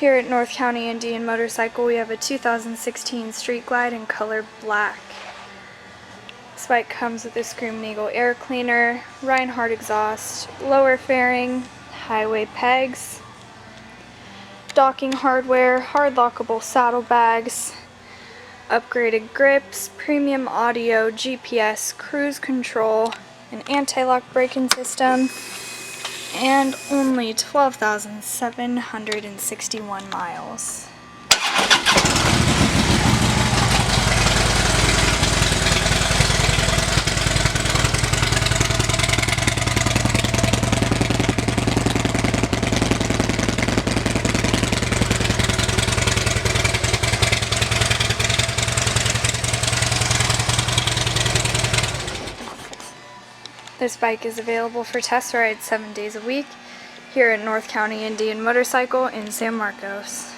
Here at North County Indian Motorcycle, we have a 2016 Street Glide in color black. This bike comes with a Scream & Eagle air cleaner, Reinhardt exhaust, lower fairing, highway pegs, docking hardware, hard lockable saddlebags, upgraded grips, premium audio, GPS, cruise control, an anti-lock braking system, and only 12,761 miles. This bike is available for test rides 7 days a week here at North County Indian Motorcycle in San Marcos.